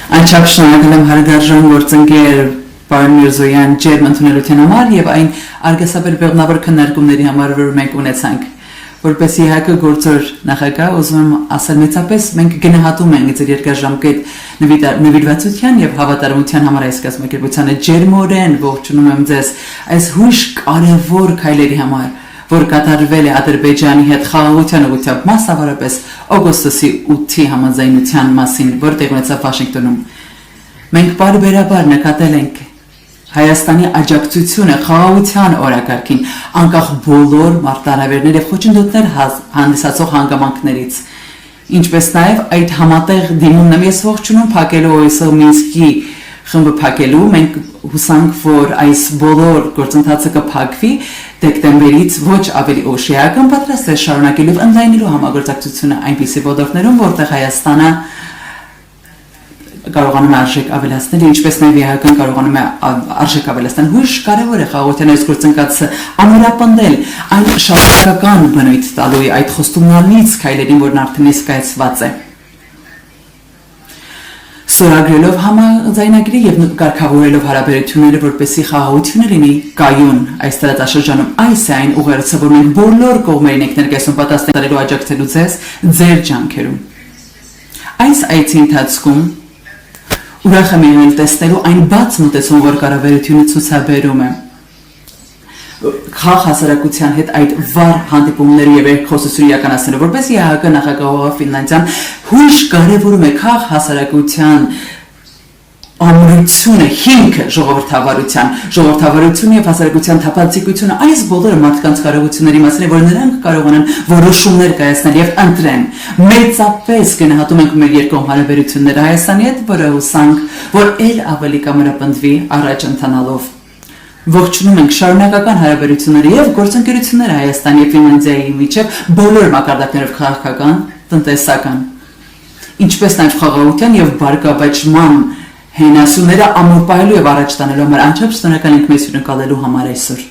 Անչափ շնորհակալ եմ հարգարժան գործընկեր Պարոն Միրզոյան ջերմ ընդունելության համար եւ այն արգասաբեր բեղմնավոր քննարկումների համար, որ մենք ունեցանք։ Որպես ԵՀԿ գործոր նախագահ ուզում եմ ասել մեծապես մենք գնահատում ենք ձեր երկարաժամկետ նվիրվածության եւ հավատարմության համար այս կազմակերպությանը ջերմորեն ողջունում եմ ձեզ այս հույժ կարևոր քայլերի համար, որ կատարվել է Ադրբեջանի հետ խաղաղության ուղղությամբ մասնավորապես օգոստոսի 8-ի համաձայնության մասին, որ տեղ ունեցավ Վաշինգտոնում։ Մենք բարբերաբար նկատել ենք Հայաստանի աջակցությունը խաղաղության օրակարգին, անկախ բոլոր մարտահրավերներ եւ խոչընդոտներ հանդիսացող հանգամանքներից, ինչպես նաեւ այդ համատեղ դիմումն եմ ես ողջունում փակելու ՕՍՀ Մինսկի խմբը փակելու, մենք հուսանք, որ այս բոլոր գործընթացը կփակվի դեկտեմբերից ոչ ավելի ուշ ԵԱՀԿ-ն պատրաստ է շարունակելու եւ ընդլայնելու համագործակցությունը այնպիսի ոլորտներում, որտեղ Հայաստանը կարողանում է արժեք ավելացնել, ինչպես նաև ԵԱՀԿ-ն կարողանում է արժեք ավելացնել։ Հույժ կարևոր է խաղաղության այս գործընթացը ամրապնդել այն շարունակական բնույթ տալու այդ խոստումնալից քայլերին, որն արդեն իսկ կայացված է։ Ստորագրելով համաձայնագրի եւ կարգավորելով հարաբերությունները, որպեսզի խաղաղությունը լինի կայուն այս տարածաշրջանում, այս է այն ուղերձը, որ մենք բոլոր կողմերին ենք ներկայացնում պատասխանելու աջակցելու ձեր ջանքերում։ Այս այցի ընթացքում ուրախ եմ եղել տեսնելու այն բաց մոտեցում, որ կառավարությունը ցուցաբերում է խաղ հասարակության հետ այդ վառ հանդիպումների եւ երկխոսություն իրականացնելու, որպես ԵԱՀԿ նախագահ Ֆինլանդիան հույժ կարևորում է խաղ հասարակության ամրությունը, հիմքը ժողովրդավարությունը եւ հասարակության թափանցիկությունը, այս բոլորը մարդկանց կարողությունների մասին է, որ նրանք կարողանան որոշումներ կայացնել եւ ընտրեն։ Մեծապես գնահատում ենք մեր երկկողմ հարաբերությունները Հայաստանի հետ, որը հուսանք, որ ել ավելի կամրապնդվի առաջ ընթանալով։ Ողջունում ենք շարունակական հարաբերությունները եւ գործընկերությունները Հայաստանի եւ Ֆինլանդիայի միջեւ բոլոր մակարդակներով քաղաքական, տնտեսական, ինչպես նաեւ խաղաղության եւ բարգավաճման հենասյուները ամուր պահելու եւ առաջ տանելու համար անչափ շնորհակալ ենք մեզ հյուրընկալելու համար այսօր։